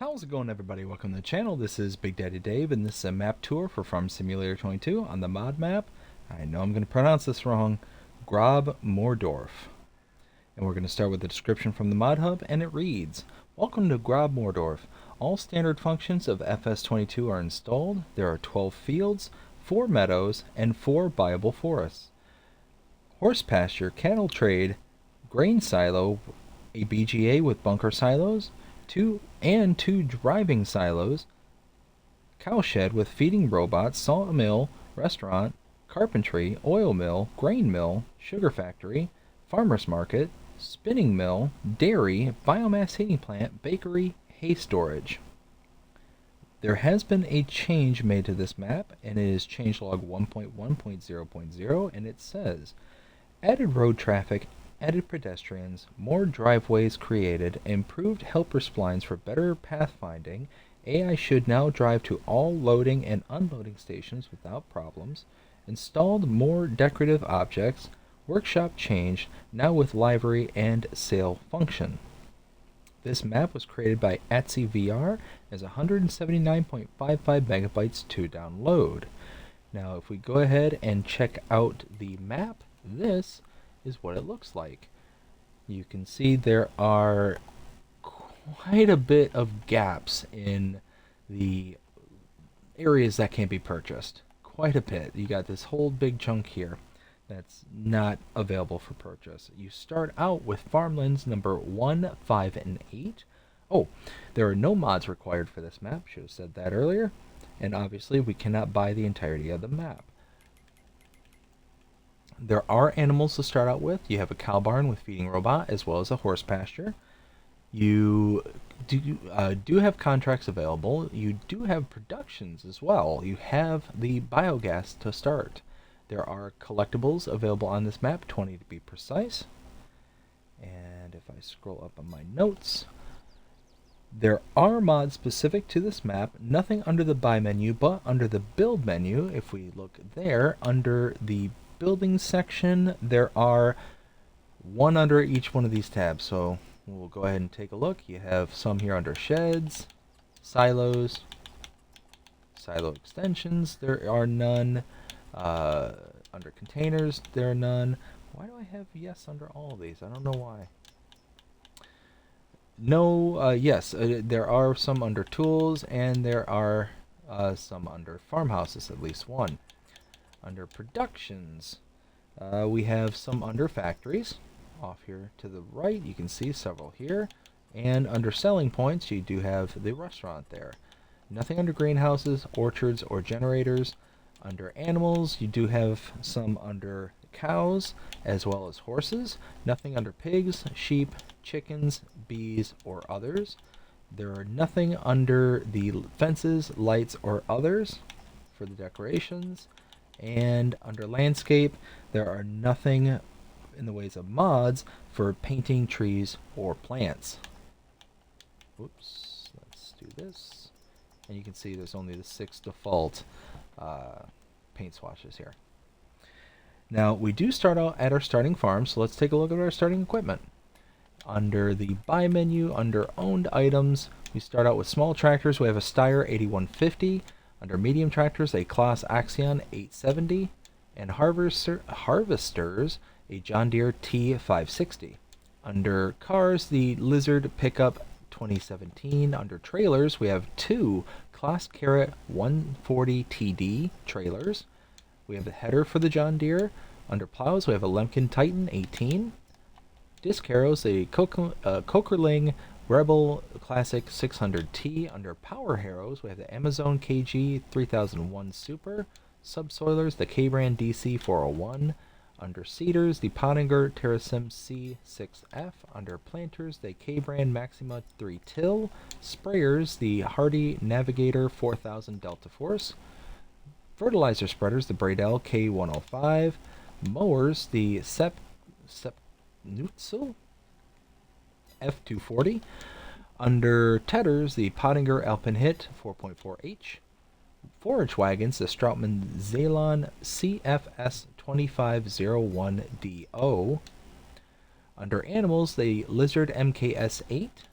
How's it going, everybody? Welcome to the channel. This is Big Daddy Dave, and this is a map tour for Farm Simulator 22 on the mod map. I know I'm going to pronounce this wrong. Grob Mohrdorf. And we're going to start with the description from the mod hub, and it reads, Welcome to Grob Mohrdorf. All standard functions of FS22 are installed. There are 12 fields, 4 meadows, and 4 viable forests. Horse pasture, cattle trade, grain silo, a BGA with bunker silos, two driving silos, cowshed with feeding robots, sawmill, restaurant, carpentry, oil mill, grain mill, sugar factory, farmer's market, spinning mill, dairy, biomass heating plant, bakery, hay storage. There has been a change made to this map, and it is changelog 1.1.0.0, and it says, added road traffic, added pedestrians, more driveways created, improved helper splines for better pathfinding. AI should now drive to all loading and unloading stations without problems. Installed more decorative objects. Workshop changed, now with livery and sale function. This map was created by Atsi VR as 179.55 megabytes to download. Now if we go ahead and check out the map, this is what it looks like. You can see there are quite a bit of gaps in the areas that can be purchased. Quite a bit. You got this whole big chunk here that's not available for purchase. You start out with farmlands number 1, 5, and 8. Oh, there are no mods required for this map. Should have said that earlier. And obviously we cannot buy the entirety of the map. There are animals to start out with. You have a cow barn with feeding robot as well as a horse pasture. You do have contracts available. You do have productions as well. You have the biogas to start. There are collectibles available on this map, 20 to be precise. And if I scroll up on my notes, there are mods specific to this map. Nothing under the buy menu, but under the build menu, if we look there, under the building section, there are one under each one of these tabs, so we'll go ahead and take a look. You have some here under sheds, silos, silo extensions, there are none. Under containers, there are none. Why do I have yes under all of these? I don't know why. No, yes, there are some under tools, and there are some under farmhouses, at least one. Under productions, we have some under factories. Off here to the right, you can see several here. And under selling points, you do have the restaurant there. Nothing under greenhouses, orchards, or generators. Under animals, you do have some under cows, as well as horses. Nothing under pigs, sheep, chickens, bees, or others. There are nothing under the fences, lights, or others for the decorations. And under landscape, there are nothing in the ways of mods for painting trees or plants. Whoops, let's do this. And you can see there's only the 6 default paint swatches here. Now, we do start out at our starting farm, so let's take a look at our starting equipment. Under the buy menu, under owned items, we start out with small tractors. We have a Steyr 8150. Under medium tractors, a Claas Axion 870, and harvesters, a John Deere T560. Under cars, the Lizard Pickup 2017. Under trailers, we have 2 Claas Carrot 140 TD trailers. We have the header for the John Deere. Under plows, we have a Lemken Titan 18. Disc harrows, a Kokerling Rebel Classic 600T. Under power harrows, we have the Amazon KG 3001 Super. Subsoilers, the K-Brand DC 401. Under seeders, the Pottinger Terrasim C6F. Under planters, the K-Brand Maxima 3 Till. Sprayers, the Hardy Navigator 4000 Delta Force. Fertilizer spreaders, the Bradell K105. Mowers, the Nutzel F240. Under tedders, the Pottinger Alpenhit 4.4H. Forage wagons, the Strautmann Zeeland CFS 2501DO. Under animals, the Lizard MKS 8.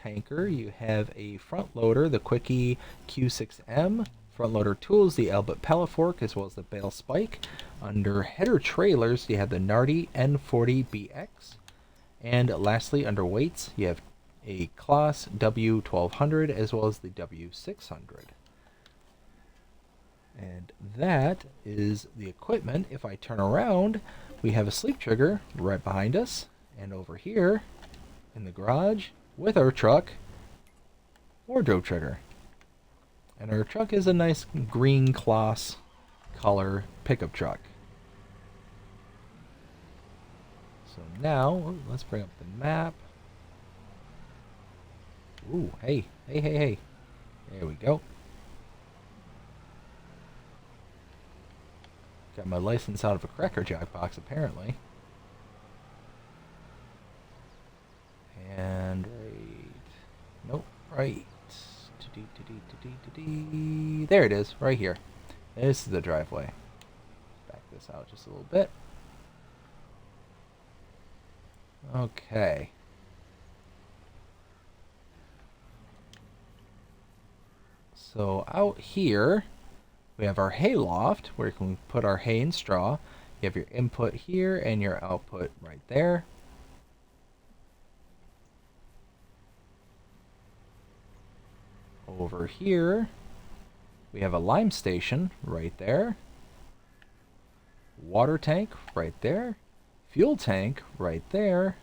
tanker, you have a front loader, the Quickie Q6M. Front loader tools, the Albert pellet fork, as well as the bale spike. Under header trailers, you have the Nardi N40BX. And lastly, under weights, you have a Claas W1200 as well as the W600. And that is the equipment. If I turn around, we have a sleep trigger right behind us. And over here, in the garage, with our truck, wardrobe trigger. And our truck is a nice green Claas color pickup truck. So now, let's bring up the map. Ooh, hey. There we go. Got my license out of a Cracker Jack box, apparently. And right... Nope, right. There it is, right here. This is the driveway. Back this out just a little bit. Okay. So out here, we have our hay loft, where you can put our hay and straw. You have your input here and your output right there. Over here, we have a lime station right there. Water tank right there. Fuel tank right there.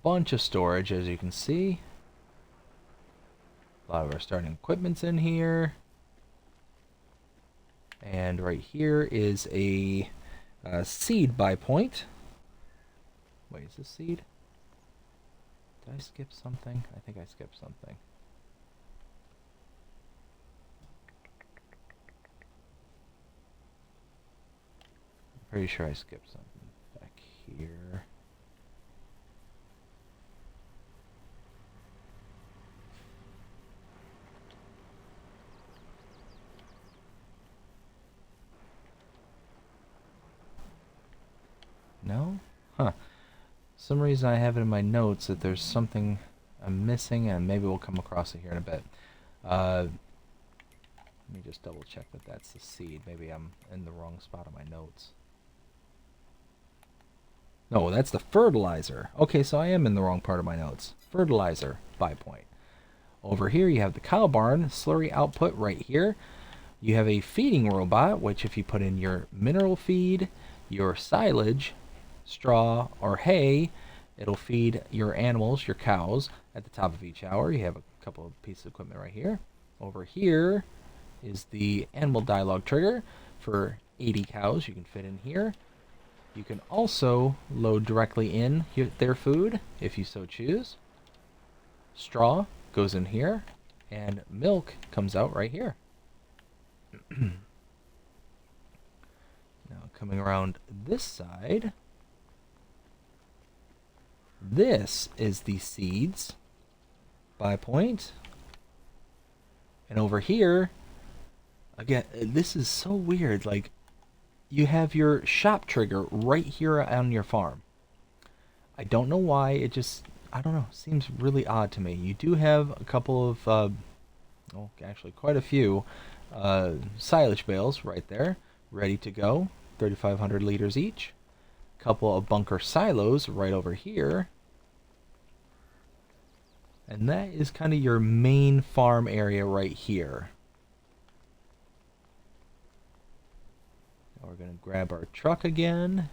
Bunch of storage, as you can see. A lot of our starting equipment's in here. And right here is a seed buy point. Wait, is this seed? Did I skip something? I think I skipped something. I'm pretty sure I skipped something back here. No? Huh. Some reason I have it in my notes that there's something I'm missing, and maybe we'll come across it here in a bit. Let me just double check that that's the seed. Maybe I'm in the wrong spot on my notes. No, that's the fertilizer. Okay, so I am in the wrong part of my notes. Fertilizer buy point. Over here you have the cow barn slurry output right here. You have a feeding robot, which if you put in your mineral feed, your silage, straw, or hay, it'll feed your animals, your cows, at the top of each hour. You have a couple of pieces of equipment right here. Over here is the animal dialogue trigger for 80 cows you can fit in here. You can also load directly in their food if you so choose. Straw goes in here, and milk comes out right here. Now coming around this side, this is the seeds buy point. And over here, again, this is so weird, like, you have your shop trigger right here on your farm. I don't know why, it just, I don't know, seems really odd to me. You do have a couple of, well, actually quite a few silage bales right there, ready to go, 3,500 liters each. Couple of bunker silos right over here. And that is kind of your main farm area right here. Now we're going to grab our truck again.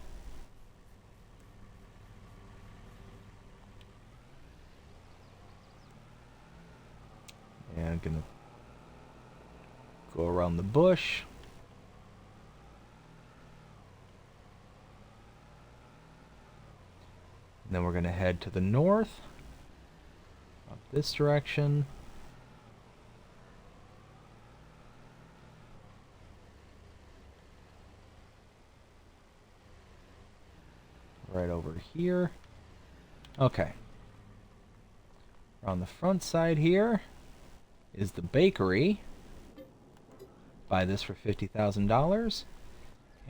And I'm going to go around the bush. And then we're going to head to the north. Up this direction. Right over here. Okay. On the front side here is the bakery. Buy this for $50,000.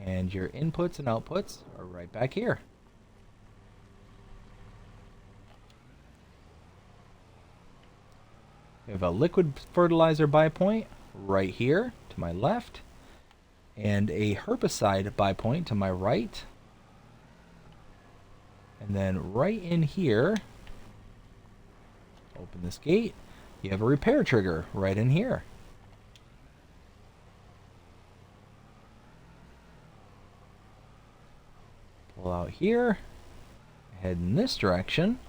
And your inputs and outputs are right back here. We have a liquid fertilizer buy point right here to my left, and a herbicide buy point to my right. And then right in here, open this gate, you have a repair trigger right in here. Pull out here, head in this direction.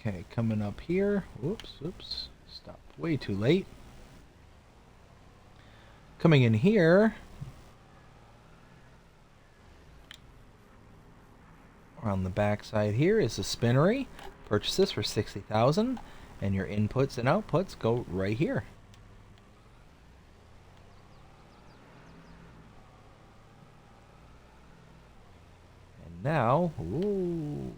Okay, coming up here. Oops. Stop way too late. Coming in here. On the back side here is a spinnery. Purchase this for 60,000, and your inputs and outputs go right here. And now, ooh.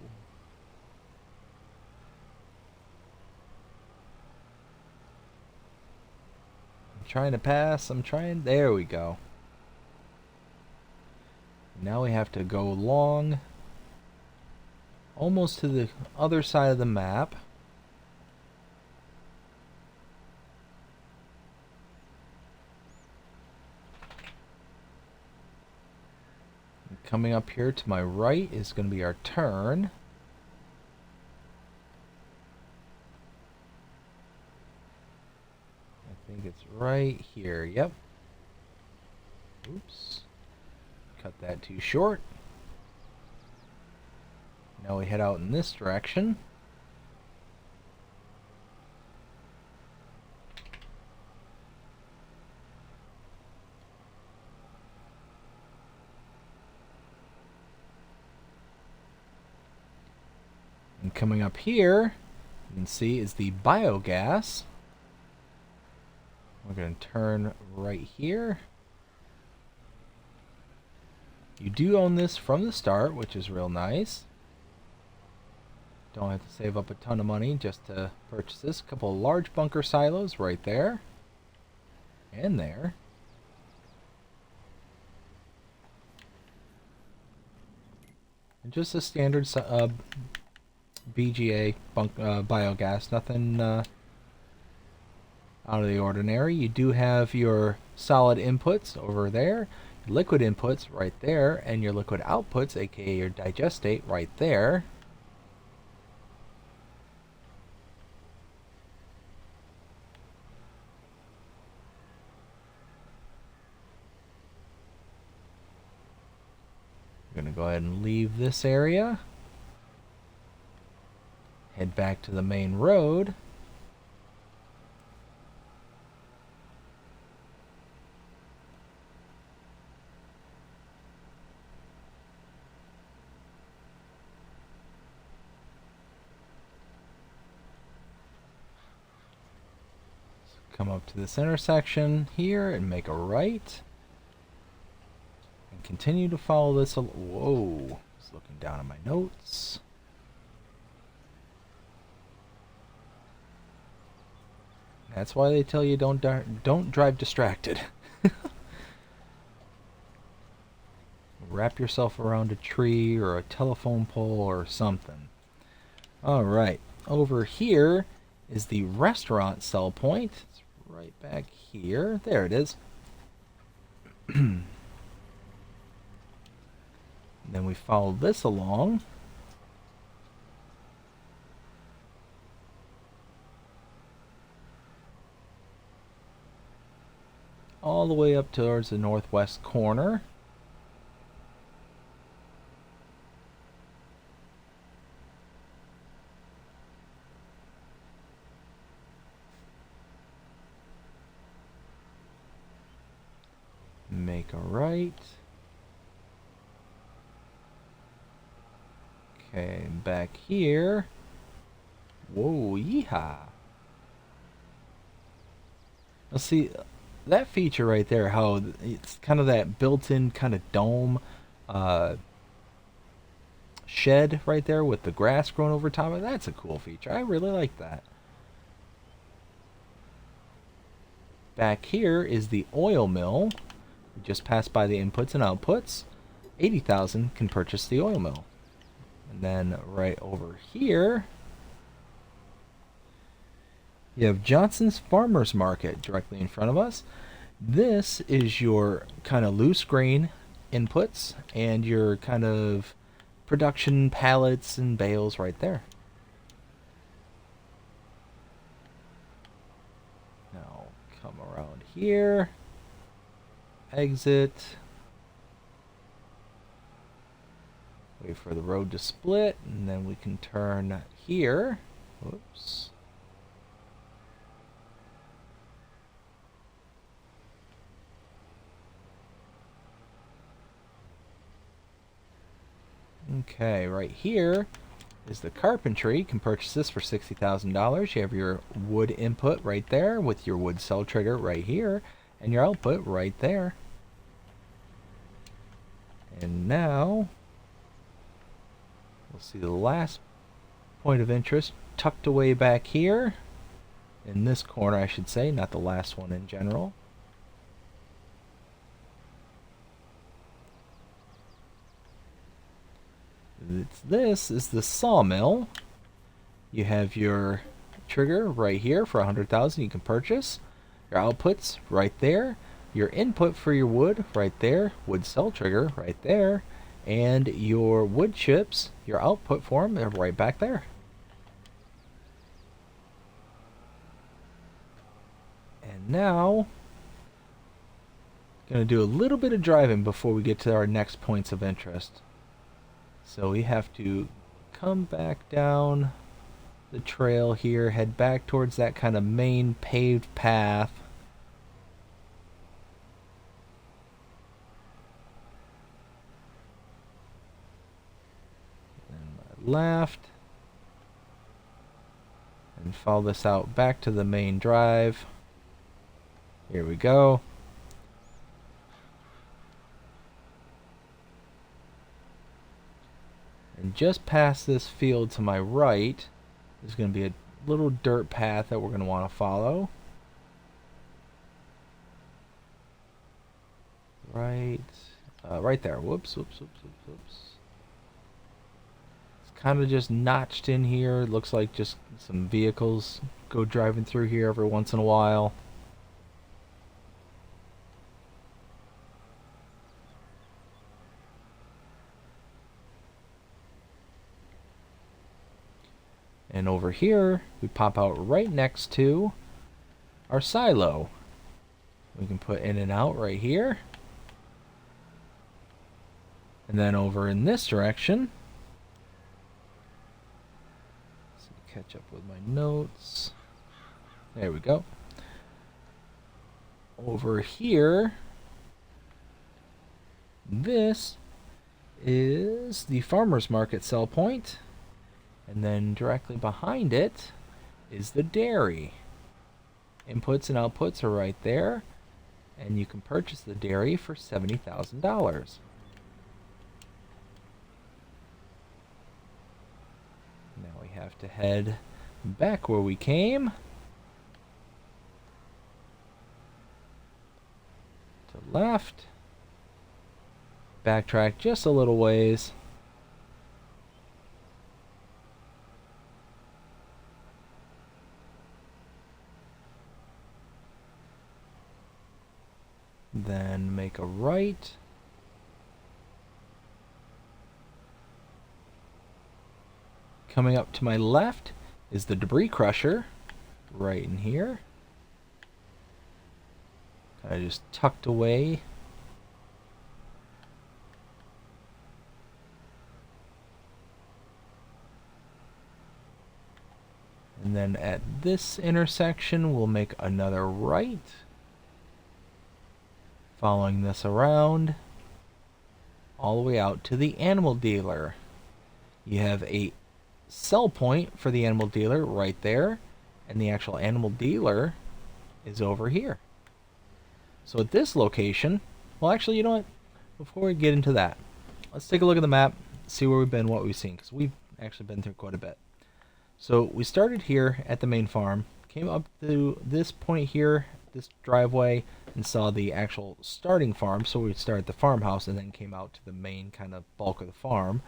Trying to pass. There we go. Now we have to go long, almost to the other side of the map. And coming up here to my right is going to be our turn. I think it's right here. Yep. Oops. Cut that too short. Now we head out in this direction. And coming up here, you can see is the biogas. We're going to turn right here. You do own this from the start, which is real nice. Don't have to save up a ton of money just to purchase this. A couple of large bunker silos right there. And there. And just a standard BGA biogas. Nothing out of the ordinary. You do have your solid inputs over there, liquid inputs right there, and your liquid outputs, aka your digestate, right there. I'm going to go ahead and leave this area, head back to the main road. Come up to this intersection here and make a right. And continue to follow this. Whoa. Just looking down at my notes. That's why they tell you don't drive distracted. Wrap yourself around a tree or a telephone pole or something. Alright. Over here is the restaurant sell point. It's right back here. There it is. Then we follow this along. All the way up towards the northwest corner. Make a right. Okay, back here. Whoa, yeehaw. Let's see. that feature right there, how it's kind of that built-in kind of dome shed right there with the grass growing over top of it, that's a cool feature. I really like that. Back here is the oil mill. We just passed by the inputs and outputs. 80,000 can purchase the oil mill. And then right over here, you have Johnson's Farmers Market directly in front of us. This is your kind of loose grain inputs and your kind of production pallets and bales right there. Now come around here, exit, wait for the road to split, and then we can turn here. Whoops. Okay, right here is the carpentry. You can purchase this for $60,000. You have your wood input right there with your wood cell trigger right here and your output right there. And now we'll see the last point of interest tucked away back here in this corner, I should say, not the last one in general. This is the sawmill. You have your trigger right here for 100,000 you can purchase. Your outputs right there. Your input for your wood right there. Wood cell trigger right there. And your wood chips, your output for them, they're right back there. And now, going to do a little bit of driving before we get to our next points of interest. So we have to come back down the trail here, head back towards that kind of main paved path. And left. And follow this out back to the main drive. Here we go. And just past this field to my right, there's going to be a little dirt path that we're going to want to follow. Right there. Whoops. It's kind of just notched in here. It looks like just some vehicles go driving through here every once in a while. And over here, we pop out right next to our silo. We can put in and out right here. And then over in this direction, let's catch up with my notes. There we go. Over here, this is the farmer's market sell point. And then directly behind it is the dairy. Inputs and outputs are right there. And you can purchase the dairy for $70,000. Now we have to head back where we came. To left. Backtrack just a little ways. Then make a right. Coming up to my left is the debris crusher, right in here. Kind of just tucked away. And then at this intersection, we'll make another right. Following this around, all the way out to the animal dealer. You have a sell point for the animal dealer right there, and the actual animal dealer is over here. So at this location, well, actually, you know what? Before we get into that, let's take a look at the map, see where we've been, what we've seen, because we've actually been through quite a bit. So we started here at the main farm, came up to this point here, this driveway, and saw the actual starting farm. So we started at the farmhouse and then came out to the main kind of bulk of the farm.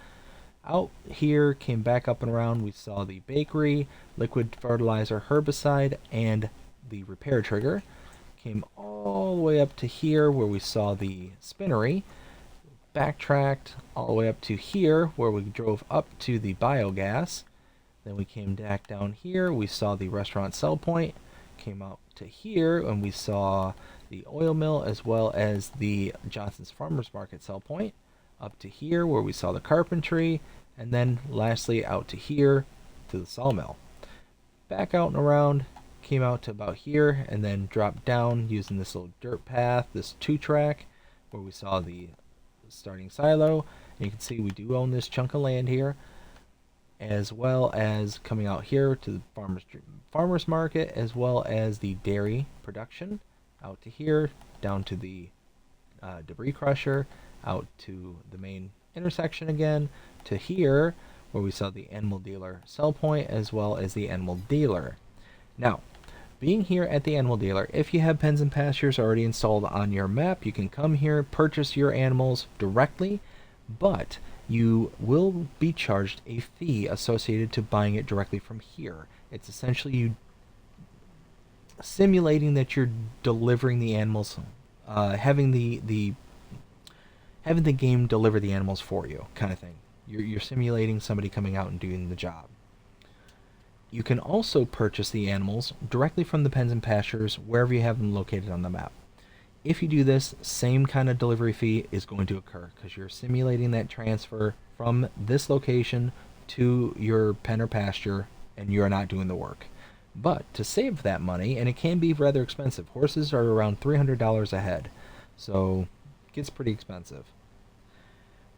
Out here, came back up and around, we saw the bakery, liquid fertilizer, herbicide, and the repair trigger. Came all the way up to here where we saw the spinnery. Backtracked all the way up to here where we drove up to the biogas. Then we came back down here, we saw the restaurant sell point. Came up to here and we saw the oil mill as well as the Johnson's Farmers Market sell point. Up to here where we saw the carpentry, and then lastly out to here to the sawmill. Back out and around, came out to about here, and then dropped down using this little dirt path, this 2-track, where we saw the starting silo. And you can see we do own this chunk of land here, as well as coming out here to the farmers market, as well as the dairy production. Out to here, down to the debris crusher, out to the main intersection again, to here where we saw the animal dealer sell point as well as the animal dealer. Now, being here at the animal dealer, if you have pens and pastures already installed on your map, you can come here, purchase your animals directly, but you will be charged a fee associated to buying it directly from here. It's essentially you simulating that you're delivering the animals, having the game deliver the animals for you, kind of thing. You're simulating somebody coming out and doing the job. You can also purchase the animals directly from the pens and pastures wherever you have them located on the map. If you do this, same kind of delivery fee is going to occur because you're simulating that transfer from this location to your pen or pasture and you're not doing the work. But to save that money, and it can be rather expensive, horses are around $300 a head, so it gets pretty expensive.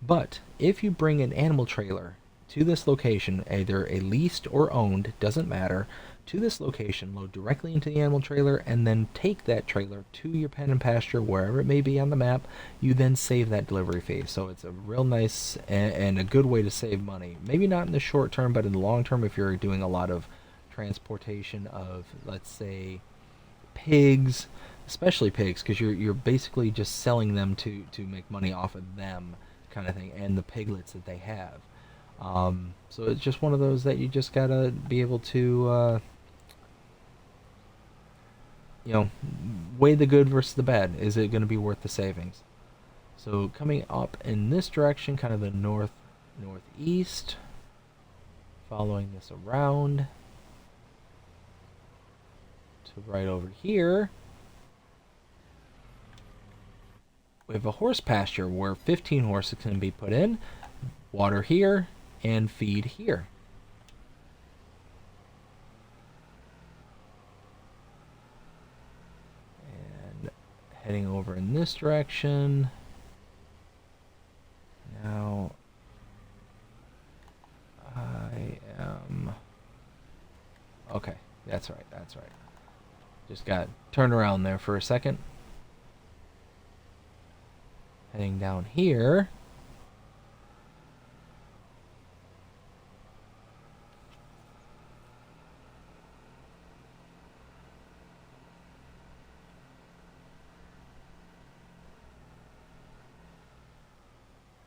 But if you bring an animal trailer to this location, either a leased or owned, doesn't matter, to this location, load directly into the animal trailer, and then take that trailer to your pen and pasture, wherever it may be on the map, you then save that delivery fee. So it's a real nice and a good way to save money. Maybe not in the short term, but in the long term, if you're doing a lot of transportation of, let's say, pigs, especially pigs, because you're basically just selling them to make money off of them, kind of thing, and the piglets that they have. So it's just one of those that you just gotta be able to, weigh the good versus the bad. Is it going to be worth the savings? So coming up in this direction, kind of the northeast, following this around to right over here, we have a horse pasture where 15 horses can be put in, water here, and feed here. And heading over in this direction. Now I am... Okay, that's right. Just got turned around there for a second. Heading down here.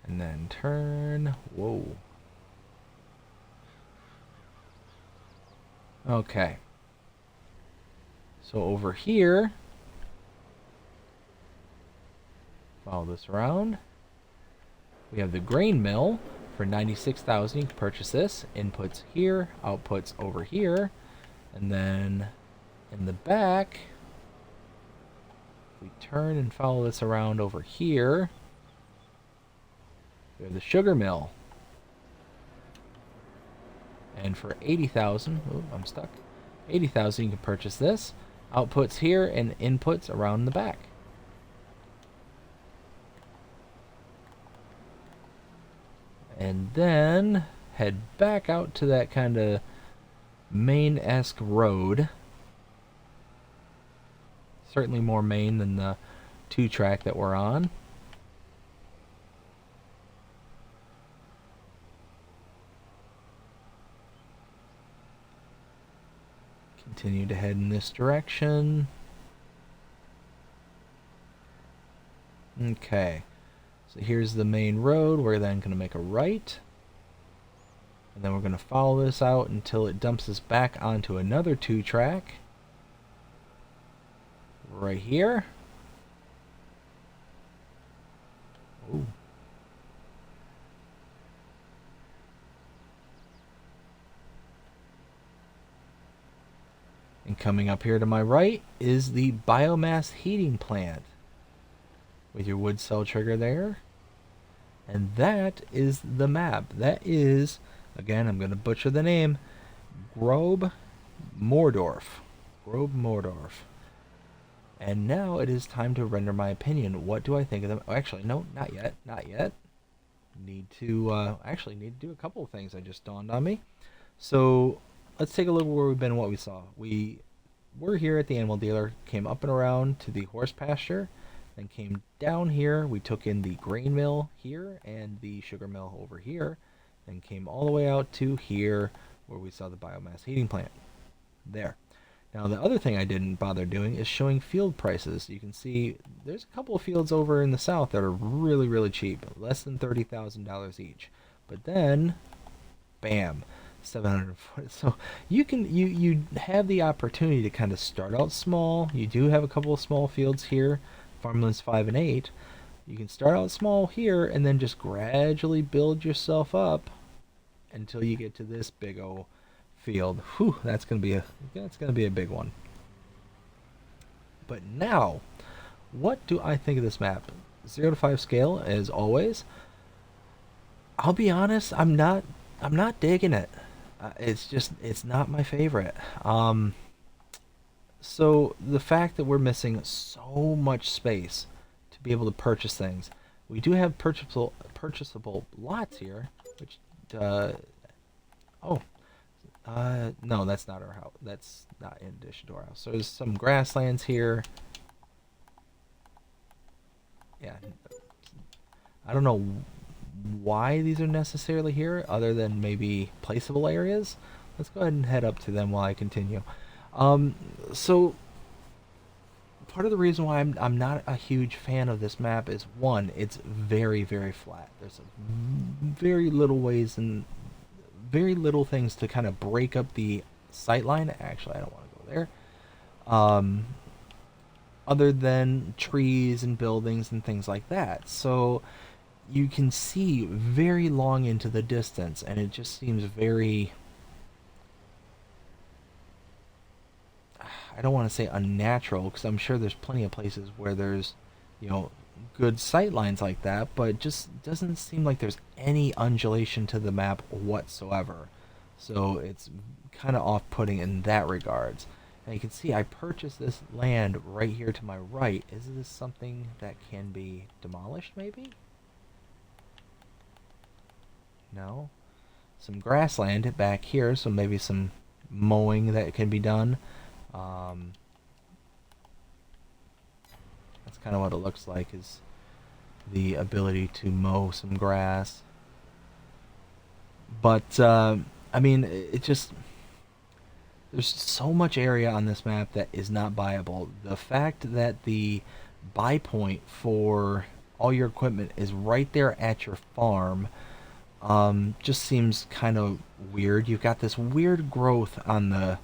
And then turn. Whoa. Okay. So over here, follow this around. We have the grain mill for $96,000. You can purchase this. Inputs here, outputs over here, and then in the back, we turn and follow this around over here. We have the sugar mill, and for $80,000, I'm stuck. $80,000, you can purchase this. Outputs here and inputs around the back. And then head back out to that kind of main-esque road. Certainly more main than the 2-track that we're on. Continue to head in this direction. Okay, so here's the main road. We're then going to make a right. And then we're going to follow this out until it dumps us back onto another 2-track. Right here. Ooh. And coming up here to my right is the biomass heating plant. With your wood cell trigger there. And that is the map. That is, again, I'm going to butcher the name, Grob Mohrdorf. Groß Mohrdorf. And now it is time to render my opinion. What do I think of them? Oh, actually, no, not yet. Not yet. Need to, actually need to do a couple of things that just dawned on me. So, let's take a look at where we've been and what we saw. We were here at the animal dealer, came up and around to the horse pasture, then came down here. We took in the grain mill here and the sugar mill over here, then came all the way out to here where we saw the biomass heating plant. There. Now the other thing I didn't bother doing is showing field prices. You can see there's a couple of fields over in the south that are really, really cheap, less than $30,000 each. But then, bam, 740. So you have the opportunity to kind of start out small. You do have a couple of small fields here, farmlands 5 and 8. You can start out small here and then just gradually build yourself up until you get to this big old field. Whew, that's gonna be a big one. But now, what do I think of this map? 0 to 5 scale, as always. I'll be honest, I'm not digging it. It's not my favorite. So the fact that we're missing so much space to be able to purchase things. We do have purchasable lots here, which no, that's not our house. That's not in addition to our house. So there's some grasslands here. Yeah. I don't know why these are necessarily here, other than maybe placeable areas. Let's go ahead and head up to them while I continue. So part of the reason why I'm not a huge fan of this map is, one, it's very, very flat. There's very little ways and very little things to kind of break up the sight line. Actually, I don't want to go there. Other than trees and buildings and things like that. So you can see very long into the distance, and it just seems very, I don't want to say unnatural, because I'm sure there's plenty of places where there's, good sight lines like that, but it just doesn't seem like there's any undulation to the map whatsoever. So it's kind of off-putting in that regards. And you can see I purchased this land right here to my right. Is this something that can be demolished, maybe? No. Some grassland back here, so maybe some mowing that can be done. That's kind of what it looks like, is the ability to mow some grass. But, I mean, it just, there's so much area on this map that is not buyable. The fact that the buy point for all your equipment is right there at your farm just seems kind of weird. You've got this weird growth on the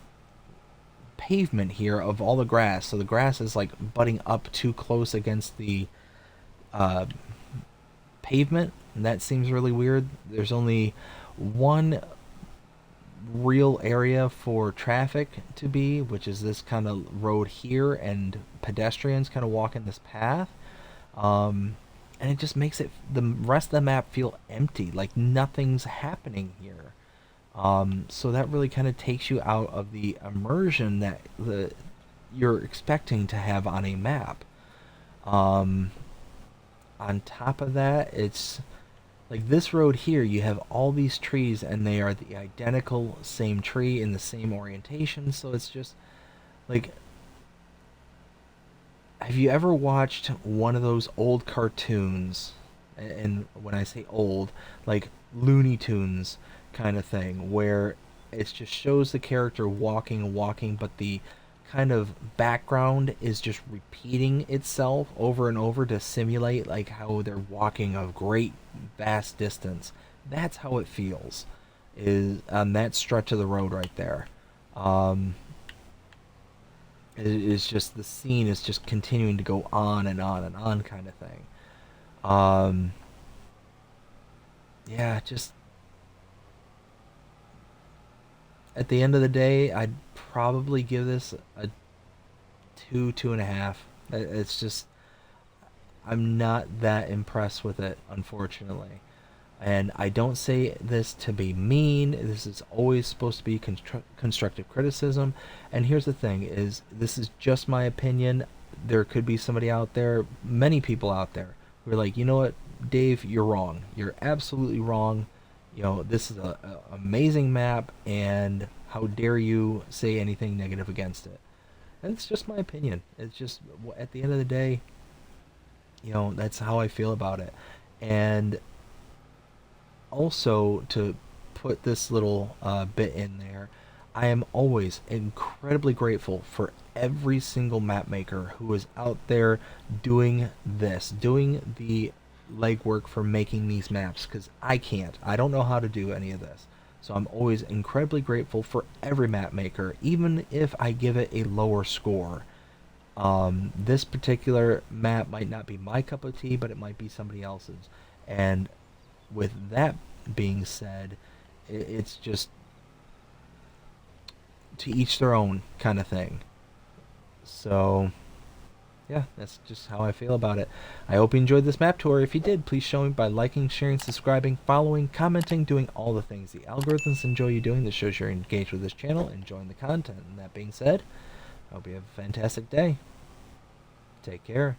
pavement here of all the grass. So the grass is like butting up too close against the pavement, and that seems really weird. There's only one real area for traffic to be, which is this kind of road here, and pedestrians kind of walking this path. And it just makes it, the rest of the map, feel empty, like nothing's happening here. So that really kind of takes you out of the immersion that you're expecting to have on a map. On top of that, it's like this road here, you have all these trees, and they are the identical same tree in the same orientation, so it's just like, have you ever watched one of those old cartoons? And when I say old, like Looney Tunes kind of thing, where it just shows the character walking and walking, but the kind of background is just repeating itself over and over to simulate like how they're walking a great vast distance. That's how it feels, is on that stretch of the road right there. Um, it is just the scene is just continuing to go on and on and on kind of thing. Um, yeah, just at the end of the day, I'd probably give this a two, 2.5. It's just I'm not that impressed with it, unfortunately. And I don't say this to be mean. This is always supposed to be constructive criticism. And here's the thing: is this is just my opinion. There could be somebody out there, many people out there, who are like, you know what, Dave, you're wrong. You're absolutely wrong. You know, this is a amazing map, and how dare you say anything negative against it? And it's just my opinion. It's just at the end of the day, that's how I feel about it. And also, to put this little bit in there, I am always incredibly grateful for every single map maker who is out there doing this, doing the legwork for making these maps, because I can't. I don't know how to do any of this. So I'm always incredibly grateful for every map maker, even if I give it a lower score. This particular map might not be my cup of tea, but it might be somebody else's. And with that being said, it's just to each their own kind of thing. So, yeah, that's just how I feel about it. I hope you enjoyed this map tour. If you did, please show me by liking, sharing, subscribing, following, commenting, doing all the things the algorithms enjoy you doing. This shows you're engaged with this channel, enjoying the content. And that being said, I hope you have a fantastic day. Take care.